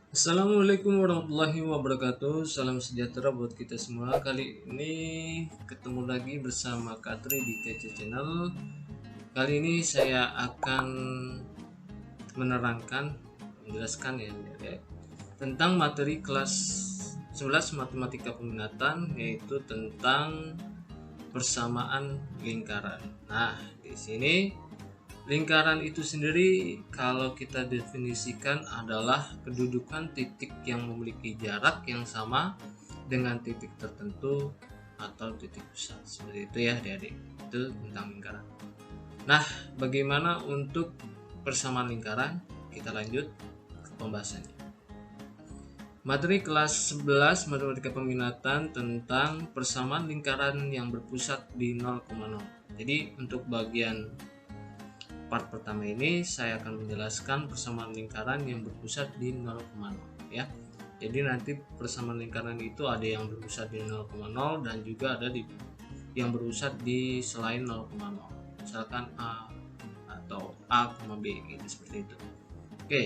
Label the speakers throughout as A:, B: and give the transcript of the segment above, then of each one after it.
A: Assalamualaikum warahmatullahi wabarakatuh. Salam sejahtera buat kita semua. Kali ini ketemu lagi bersama Katri di Kece Channel. Kali ini saya akan menerangkan, menjelaskan ya, tentang materi kelas 11 Matematika Peminatan, yaitu tentang persamaan lingkaran. Nah, di sini lingkaran itu sendiri kalau kita definisikan adalah kedudukan titik yang memiliki jarak yang sama dengan titik tertentu atau titik pusat. Seperti itu ya adik-adik. Itu tentang lingkaran. Nah, bagaimana untuk persamaan lingkaran? Kita lanjut ke pembahasannya. Materi kelas 11 Matematika Peminatan tentang persamaan lingkaran yang berpusat di 0,0. Jadi untuk bagian part pertama ini saya akan menjelaskan persamaan lingkaran yang berpusat di 0,0 ya. Jadi nanti persamaan lingkaran itu ada yang berpusat di 0,0 dan juga ada yang berpusat di selain 0,0. Misalkan A atau A, B gitu, seperti itu. Oke.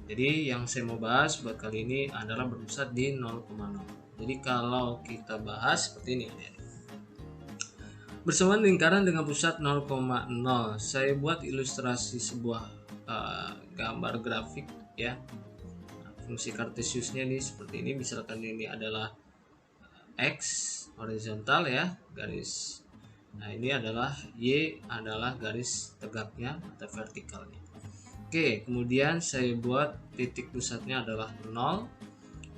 A: Jadi yang saya mau bahas buat kali ini adalah berpusat di 0,0. Jadi kalau kita bahas seperti ini ya. Bersamaan lingkaran dengan pusat 0,0. Saya buat ilustrasi sebuah gambar grafik ya. Fungsi kartesiusnya nih seperti ini. Misalkan ini adalah X horizontal ya, garis. Nah, ini adalah Y adalah garis tegaknya atau vertikalnya. Oke, kemudian saya buat titik pusatnya adalah 0.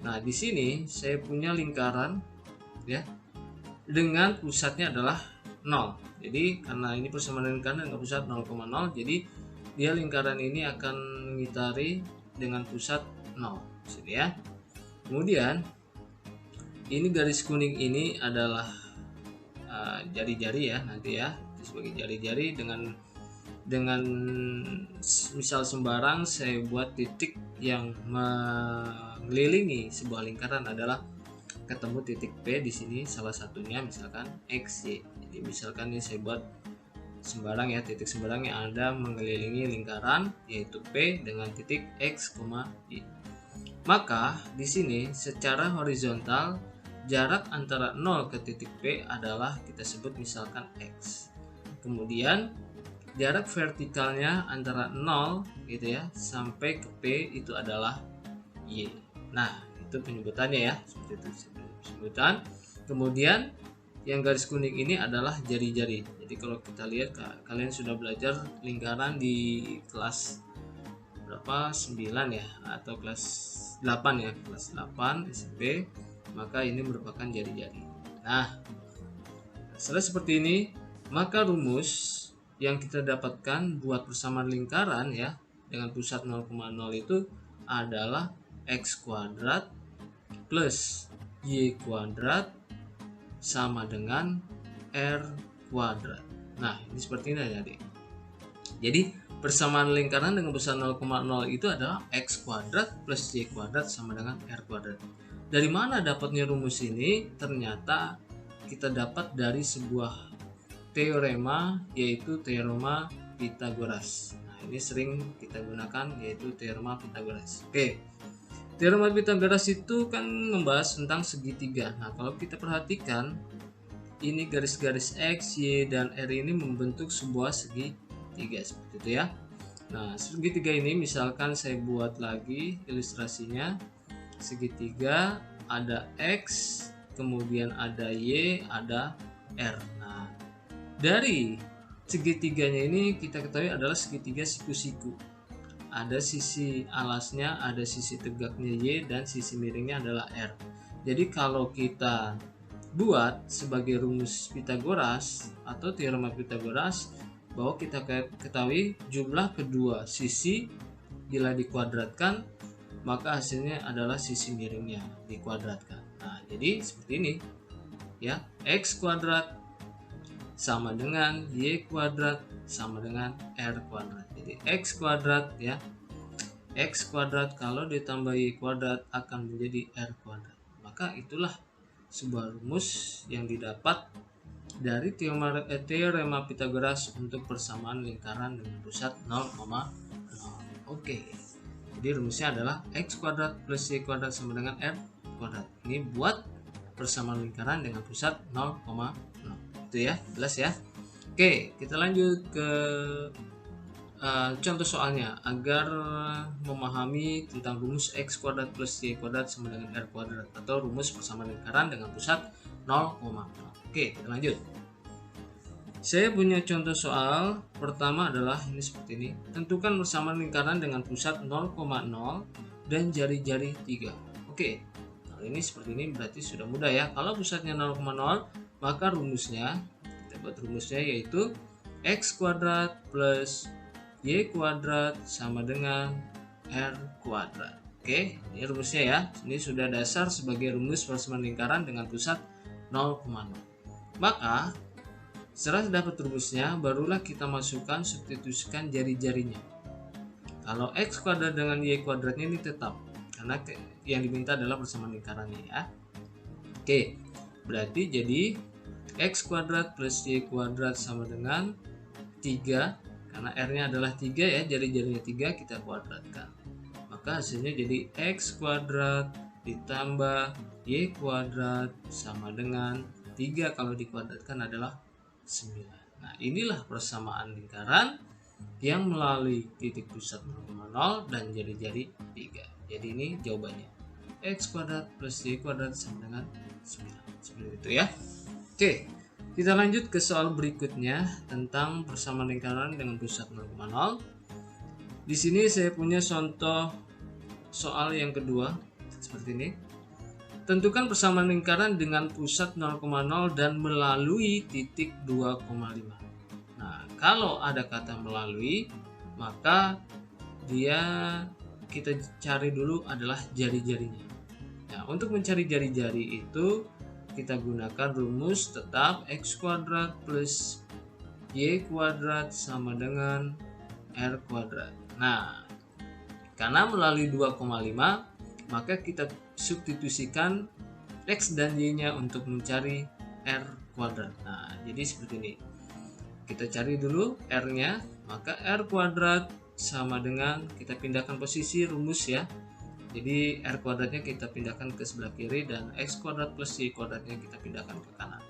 A: Nah, di sini saya punya lingkaran ya dengan pusatnya adalah 0. Jadi karena ini persamaan lingkaran dengan pusat 0,0, jadi dia lingkaran ini akan mengitari dengan pusat 0 sini ya. Kemudian ini garis kuning ini adalah jari-jari ya nanti ya, sebagai jari-jari dengan misal sembarang saya buat titik yang mengelilingi sebuah lingkaran adalah ketemu titik P di sini, salah satunya misalkan X, Y. Jadi misalkan ini saya buat sembarang ya, titik sembarang yang ada mengelilingi lingkaran yaitu P dengan titik X, Y. Maka di sini secara horizontal jarak antara 0 ke titik P adalah kita sebut misalkan X. Kemudian jarak vertikalnya antara 0 gitu ya sampai ke P itu adalah Y. Nah, itu penyebutannya ya, seperti itu sebutan. Kemudian yang garis kuning ini adalah jari-jari. Jadi kalau kita lihat, kalian sudah belajar lingkaran di kelas berapa? 9 ya, atau kelas 8 ya, kelas 8 SMP. Maka ini merupakan jari-jari. Nah, setelah seperti ini, maka rumus yang kita dapatkan buat persamaan lingkaran ya dengan pusat 0,0 itu adalah X kuadrat plus Y kuadrat sama dengan R kuadrat. Nah, ini seperti ini ya, adik. Jadi persamaan lingkaran dengan pusat 0,0 itu adalah X kuadrat plus Y kuadrat sama dengan R kuadrat. Dari mana dapatnya rumus ini? Ternyata kita dapat dari sebuah teorema, yaitu teorema Pythagoras. Nah, ini sering kita gunakan, yaitu teorema Pythagoras. Oke. Teorema Pythagoras itu kan membahas tentang segitiga. Nah, kalau kita perhatikan, ini garis-garis X, Y, dan R ini membentuk sebuah segitiga seperti itu ya. Nah, segitiga ini misalkan saya buat lagi ilustrasinya. Segitiga ada X, kemudian ada Y, ada R. Nah, dari segitiganya ini kita ketahui adalah segitiga siku-siku. Ada sisi alasnya, ada sisi tegaknya Y, dan sisi miringnya adalah R. Jadi kalau kita buat sebagai rumus Pythagoras atau teorema Pythagoras, bahwa kita ketahui jumlah kedua sisi bila dikuadratkan maka hasilnya adalah sisi miringnya dikuadratkan. Nah, jadi seperti ini ya, X kuadrat sama dengan Y kuadrat sama dengan R kuadrat. Jadi X kuadrat ya, X kuadrat kalau ditambah Y kuadrat akan menjadi R kuadrat. Maka itulah sebuah rumus yang didapat dari teorema Pythagoras untuk persamaan lingkaran dengan pusat 0,0. Oke. Jadi rumusnya adalah x kuadrat plus y kuadrat sama dengan r kuadrat. Ini buat persamaan lingkaran dengan pusat 0,0. Itu ya, jelas ya. Oke, kita lanjut ke contoh soalnya agar memahami tentang rumus x kuadrat plus y kuadrat sama dengan r kuadrat atau rumus persamaan lingkaran dengan pusat 0,0. Oke, kita lanjut. Saya punya contoh soal pertama adalah ini seperti ini. Tentukan persamaan lingkaran dengan pusat 0,0 dan jari-jari 3. Oke, kalau ini seperti ini berarti sudah mudah ya. Kalau pusatnya 0,0 maka rumusnya, kita buat rumusnya yaitu x kuadrat plus y kuadrat sama dengan r kuadrat. Oke, ini rumusnya ya. Ini sudah dasar sebagai rumus persamaan lingkaran dengan pusat 0,0. Maka setelah dapat rumusnya, barulah kita masukkan substitusikan jari-jarinya. Kalau x kuadrat dengan y kuadratnya ini tetap, karena yang diminta adalah persamaan lingkarannya ya. Oke, berarti jadi x kuadrat plus y kuadrat sama dengan 3, karena r-nya adalah 3 ya, jari-jarinya 3 kita kuadratkan. Maka hasilnya jadi x kuadrat ditambah y kuadrat sama dengan 3 kalau dikuadratkan adalah 9. Nah, inilah persamaan lingkaran yang melalui titik pusat 0,0 dan jari-jari 3. Jadi ini jawabannya. X kuadrat plus y kuadrat sama dengan 9. Seperti itu ya. Oke, kita lanjut ke soal berikutnya tentang persamaan lingkaran dengan pusat 0,0. Di sini saya punya contoh soal yang kedua seperti ini. Tentukan persamaan lingkaran dengan pusat 0,0 dan melalui titik 2,5. Nah, kalau ada kata melalui, maka kita cari dulu adalah jari-jarinya. Nah, untuk mencari jari-jari itu kita gunakan rumus tetap x kuadrat plus y kuadrat sama dengan r kuadrat. Nah, karena melalui 2,5 maka kita substitusikan x dan y-nya untuk mencari r kuadrat. Nah, jadi seperti ini. Kita cari dulu r-nya, maka r kuadrat sama dengan, kita pindahkan posisi rumus ya. Jadi r kuadratnya kita pindahkan ke sebelah kiri dan x kuadrat plus y kuadratnya kita pindahkan ke kanan.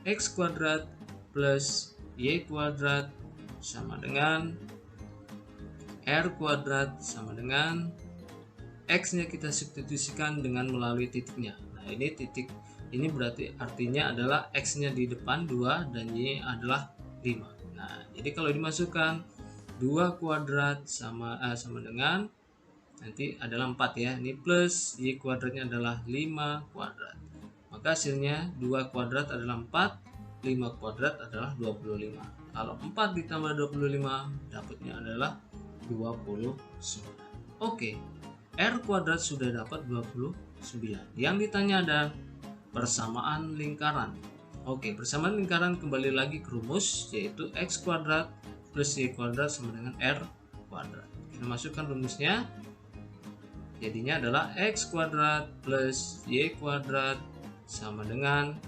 A: X kuadrat plus y kuadrat sama dengan r kuadrat sama dengan x-nya kita substitusikan dengan melalui titiknya. Nah, ini titik ini berarti artinya adalah x-nya di depan 2 dan y adalah 5. Nah, jadi kalau dimasukkan 2 kuadrat sama dengan nanti adalah 4 ya. Ini plus y kuadratnya adalah 5 kuadrat. Maka hasilnya 2 kuadrat adalah 4, 5 kuadrat adalah 25. Kalau 4 ditambah 25 dapatnya adalah 29. Oke. R kuadrat sudah dapat 29. Yang ditanya ada persamaan lingkaran. Oke, persamaan lingkaran kembali lagi ke rumus yaitu x kuadrat plus y kuadrat sama dengan r kuadrat. Kita masukkan rumusnya. Jadinya adalah x kuadrat plus y kuadrat sama dengan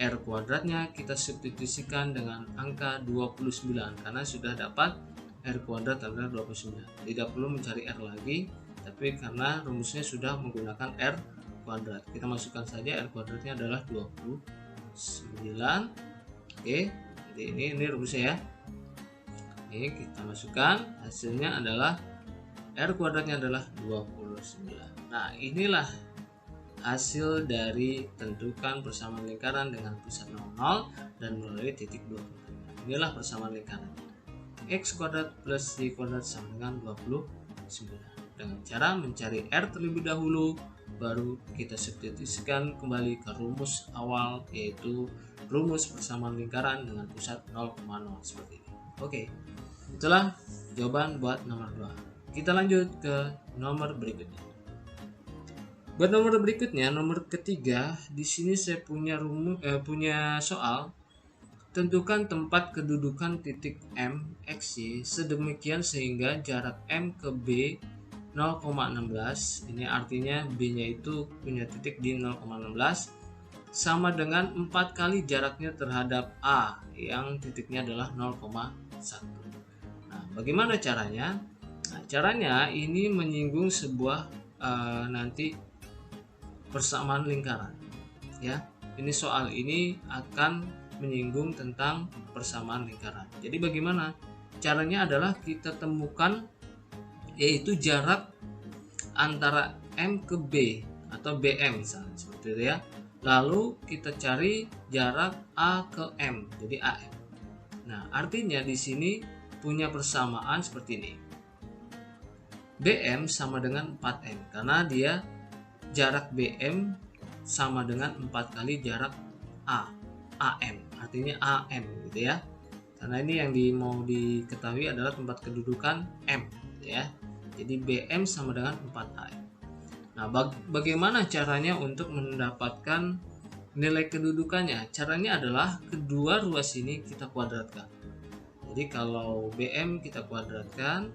A: r kuadratnya kita substitusikan dengan angka 29 karena sudah dapat r kuadrat adalah 29. Tidak perlu mencari r lagi, tapi karena rumusnya sudah menggunakan r kuadrat, kita masukkan saja r kuadratnya adalah 29. Oke, jadi ini rumusnya ya. Ini kita masukkan, hasilnya adalah r kuadratnya adalah 29. Nah, inilah hasil dari tentukan persamaan lingkaran dengan pusat 0,0 dan melalui titik 2. Inilah persamaan lingkaran. X kuadrat plus y kuadrat sama dengan 29. Dengan cara mencari r terlebih dahulu, baru kita substitusikan kembali ke rumus awal, yaitu rumus persamaan lingkaran dengan pusat 0,0 seperti ini. Oke, itulah jawaban buat nomor 2. Kita lanjut ke nomor berikutnya. Buat nomor berikutnya, nomor ketiga, di sini saya punya punya soal. Tentukan tempat kedudukan titik M, X, Y sedemikian sehingga jarak M ke B 0,16. Ini artinya B-nya itu punya titik di 0,16 sama dengan 4 kali jaraknya terhadap A yang titiknya adalah 0,1. Nah, bagaimana caranya? Nah, caranya ini menyinggung sebuah nanti persamaan lingkaran ya. Ini soal ini akan menyinggung tentang persamaan lingkaran. Jadi bagaimana caranya adalah kita temukan yaitu jarak antara M ke B atau BM misalnya seperti itu ya. Lalu kita cari jarak A ke M, jadi AM. Nah, artinya di sini punya persamaan seperti ini. BM sama dengan 4M karena dia jarak BM sama dengan 4 kali jarak AM, artinya AM gitu ya. Karena ini yang mau diketahui adalah tempat kedudukan M gitu ya. Jadi BM sama dengan 4AM. Nah, bagaimana caranya untuk mendapatkan nilai kedudukannya? Caranya adalah kedua ruas ini kita kuadratkan. Jadi kalau BM kita kuadratkan,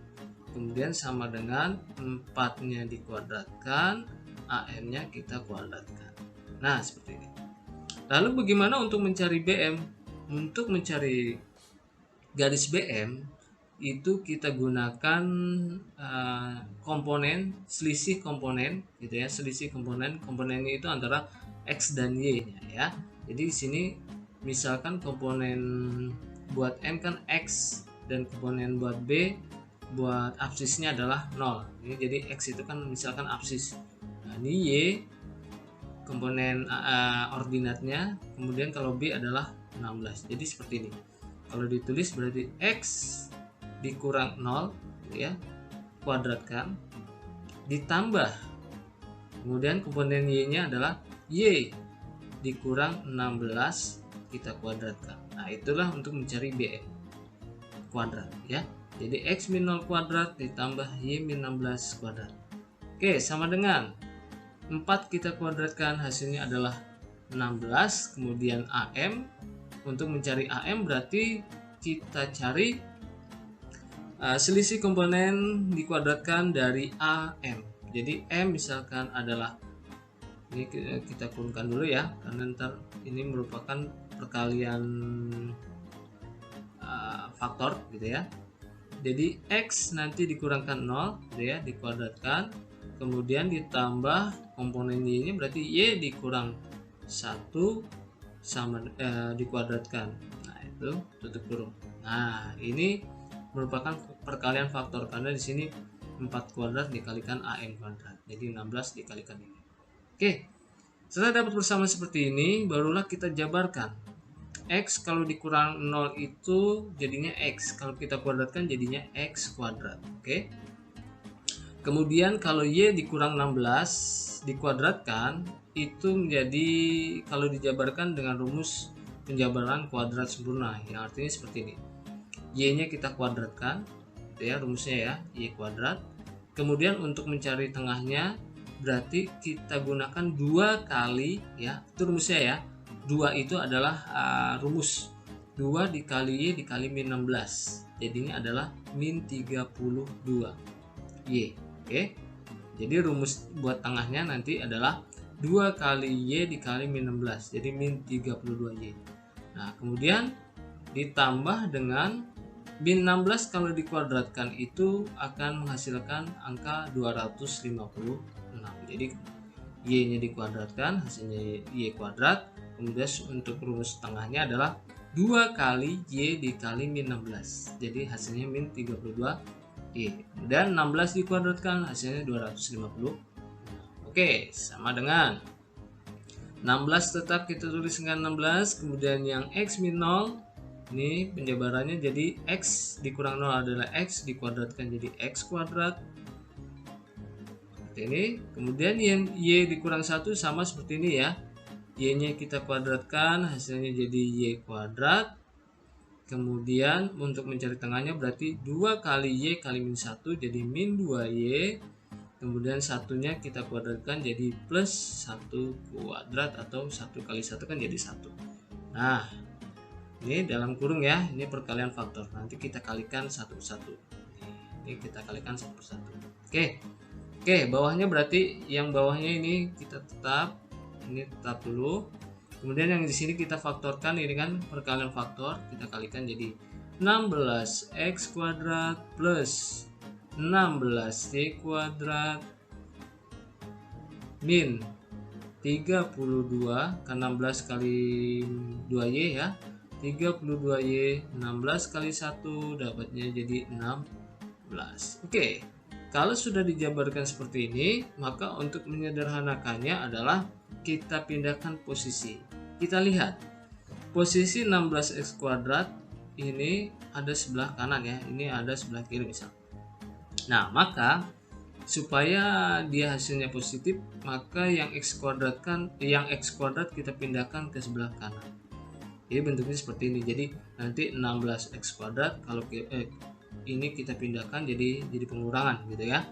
A: kemudian sama dengan 4-nya dikuadratkan, AM-nya kita kuadratkan. Nah, seperti ini. Lalu bagaimana untuk mencari BM? Untuk mencari garis BM itu kita gunakan komponen selisih komponen gitu ya. Selisih komponennya itu antara X dan Y-nya ya. Jadi di sini misalkan komponen buat M kan X dan komponen buat B buat absisnya adalah 0. Ini jadi X itu kan misalkan absis. Nah, ini Y komponen ordinatnya, kemudian kalau B adalah 16. Jadi seperti ini. Kalau ditulis berarti X dikurang 0 ya, kuadratkan, ditambah kemudian komponen Y-nya adalah Y dikurang 16 kita kuadratkan. Nah, itulah untuk mencari BM kuadrat ya. Jadi X min 0 kuadrat ditambah Y min 16 kuadrat. Oke, sama dengan 4 kita kuadratkan, hasilnya adalah 16. Kemudian AM, untuk mencari AM berarti kita cari selisih komponen dikuadratkan dari AM. Jadi M misalkan adalah, ini kita kurungkan dulu ya, karena ntar ini merupakan perkalian faktor gitu ya. Jadi X nanti dikurangkan 0 gitu ya, dikuadratkan, kemudian ditambah komponen Y ini berarti Y dikurang 1 sama dikuadratkan. Nah, itu tutup kurung. Nah, ini merupakan perkalian faktor karena di sini 4 kuadrat dikalikan AM kuadrat. Jadi 16 dikalikan ini. Oke. Setelah dapat persamaan seperti ini, barulah kita jabarkan. X kalau dikurang 0 itu jadinya X, kalau kita kuadratkan jadinya X kuadrat. Oke. Kemudian kalau Y dikurang 16 dikuadratkan itu menjadi, kalau dijabarkan dengan rumus penjabaran kuadrat sempurna, yang artinya seperti ini. Y-nya kita kuadratkan, itu ya rumusnya ya, Y kuadrat. Kemudian untuk mencari tengahnya berarti kita gunakan 2 kali ya, itu rumusnya ya. 2 itu adalah rumus 2 dikali Y dikali min 16, jadinya adalah min 32 Y. Oke, jadi rumus buat tengahnya nanti adalah 2 kali Y dikali min 16, jadi min 32 Y. Nah, kemudian ditambah dengan min 16 kalau dikuadratkan itu akan menghasilkan angka 256. Jadi Y-nya dikuadratkan, hasilnya Y kuadrat. Kemudian untuk rumus tengahnya adalah 2 kali Y dikali min 16, jadi hasilnya min 32 Y. Dan 16 dikuadratkan, hasilnya 250. Oke, sama dengan 16 tetap kita tulis dengan 16. Kemudian yang X min 0, ini penjabarannya jadi X dikurang 0 adalah X dikuadratkan jadi X kuadrat. Seperti ini. Kemudian yang Y dikurang 1 sama seperti ini ya. Y-nya kita kuadratkan, hasilnya jadi Y kuadrat. Kemudian untuk mencari tengahnya berarti 2 kali Y kali min 1 jadi min 2Y. Kemudian satunya kita kuadratkan jadi plus 1 kuadrat, atau 1 kali 1 kan jadi 1. Nah, ini dalam kurung ya, ini perkalian faktor. Nanti kita kalikan satu persatu. Ini kita kalikan satu persatu. Oke, bawahnya berarti yang bawahnya ini kita tetap, ini tetap dulu. Kemudian yang di sini kita faktorkan, ini kan perkalian faktor, kita kalikan jadi 16x kuadrat plus 16Y kuadrat min 32, kan 16 kali 2Y ya, 32Y, 16 kali 1 dapatnya jadi 16. Oke, kalau sudah dijabarkan seperti ini, maka untuk menyederhanakannya adalah kita pindahkan posisi. Kita lihat posisi 16x kuadrat ini ada sebelah kanan ya, ini ada sebelah kiri misal. Nah, maka supaya dia hasilnya positif, maka yang x kuadrat kita pindahkan ke sebelah kanan. Jadi bentuknya seperti ini. Jadi nanti 16x kuadrat kalau ini kita pindahkan jadi pengurangan gitu ya.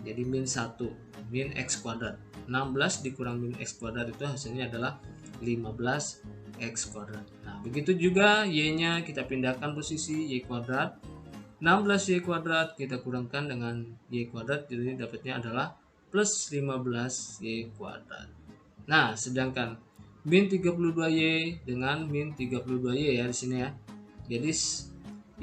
A: Jadi min 1 min x kuadrat. 16 dikurang min x kuadrat itu hasilnya adalah 15x kuadrat. Nah, begitu juga y-nya kita pindahkan posisi y kuadrat. 16y kuadrat kita kurangkan dengan y kuadrat, jadi dapatnya adalah plus 15y kuadrat. Nah, sedangkan min 32y dengan min 32y ya di sini ya. Jadi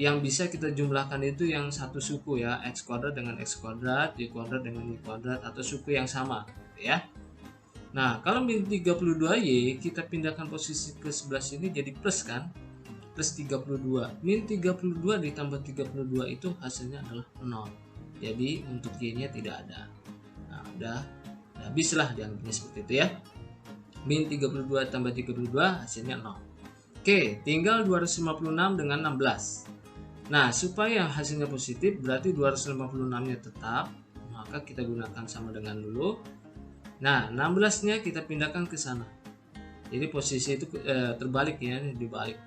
A: yang bisa kita jumlahkan itu yang satu suku ya, x kuadrat dengan x kuadrat, y kuadrat dengan y kuadrat, atau suku yang sama ya. Nah, kalau min 32y kita pindahkan posisi ke sebelah sini jadi plus kan? Plus 32. Min 32 ditambah 32 itu hasilnya adalah 0. Jadi untuk y-nya tidak ada. Nah, udah habislah dianggapnya seperti itu ya. Min 32 tambah 32 hasilnya 0. Oke, tinggal 256 dengan 16. Nah, supaya hasilnya positif berarti 256-nya tetap, maka kita gunakan sama dengan dulu. Nah, 16-nya kita pindahkan ke sana. Jadi posisi itu terbalik ya, dibalik.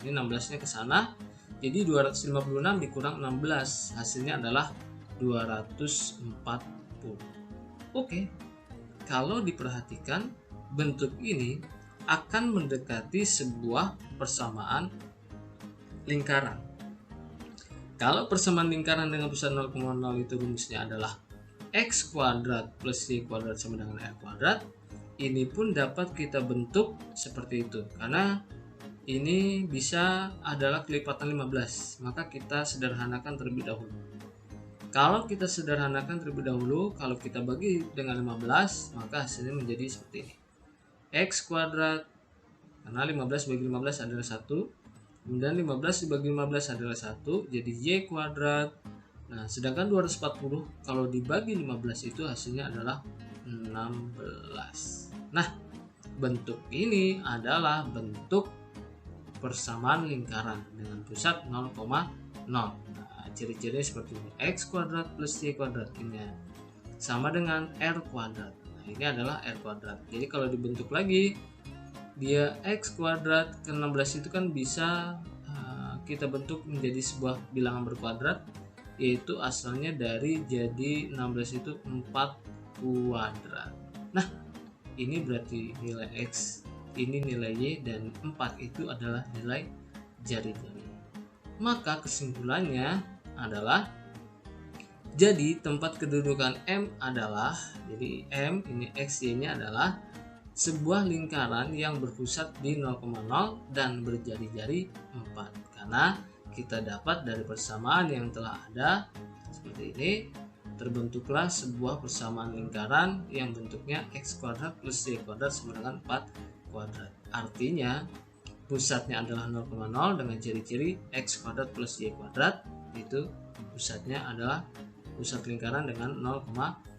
A: Ini 16-nya ke sana. Jadi 256 dikurang 16 hasilnya adalah 240. Oke. Kalau diperhatikan bentuk ini akan mendekati sebuah persamaan lingkaran. Kalau persamaan lingkaran dengan pusat 0,0 itu rumusnya adalah x kuadrat plus y kuadrat sama dengan r kuadrat. Ini pun dapat kita bentuk seperti itu karena ini bisa adalah kelipatan 15, maka kita sederhanakan terlebih dahulu. Kalau kita sederhanakan terlebih dahulu, kalau kita bagi dengan 15, maka hasilnya menjadi seperti ini. X kuadrat, karena 15 bagi 15 adalah 1, kemudian 15 dibagi 15 adalah 1, jadi y kuadrat. Nah, sedangkan 240 kalau dibagi 15 itu hasilnya adalah 16. Nah, bentuk ini adalah bentuk persamaan lingkaran dengan pusat 0,0. Nah, ciri-cirinya seperti ini. X kuadrat plus y kuadrat ini sama dengan r kuadrat. Nah, ini adalah r kuadrat. Jadi kalau dibentuk lagi, dia x kuadrat ke 16 itu kan bisa kita bentuk menjadi sebuah bilangan berkuadrat, yaitu asalnya dari jadi 16 itu 4 kuadrat. Nah, ini berarti nilai x, ini nilai y, dan 4 itu adalah nilai jari-jari. Maka kesimpulannya adalah, jadi tempat kedudukan M adalah, jadi M ini x, y nya adalah sebuah lingkaran yang berpusat di 0,0 dan berjari-jari 4. Karena kita dapat dari persamaan yang telah ada seperti ini, terbentuklah sebuah persamaan lingkaran yang bentuknya x kuadrat plus y kuadrat sama dengan 4 kuadrat. Artinya pusatnya adalah 0,0 dengan ciri-ciri x kuadrat plus y kuadrat, itu pusatnya adalah pusat lingkaran dengan 0,0.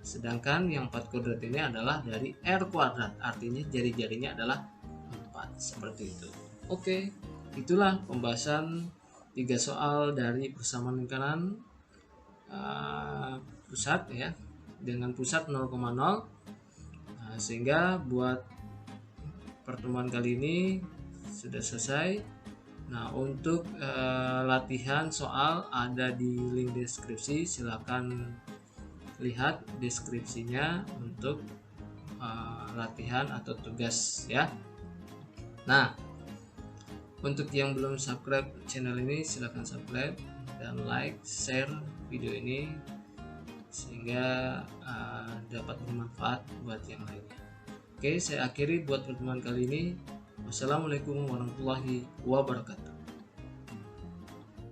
A: Sedangkan yang 4 kuadrat ini adalah dari r kuadrat, artinya jari-jarinya adalah 4, seperti itu. Oke, itulah pembahasan 3 soal dari persamaan lingkaran pusat ya, dengan pusat 0,0. Sehingga buat pertemuan kali ini sudah selesai. Nah, untuk latihan soal ada di link deskripsi, silakan lihat deskripsinya untuk latihan atau tugas ya. Nah, untuk yang belum subscribe channel ini, silakan subscribe dan like, share video ini sehingga dapat bermanfaat buat yang lainnya. Oke, saya akhiri buat pertemuan kali ini. Wassalamualaikum warahmatullahi wabarakatuh.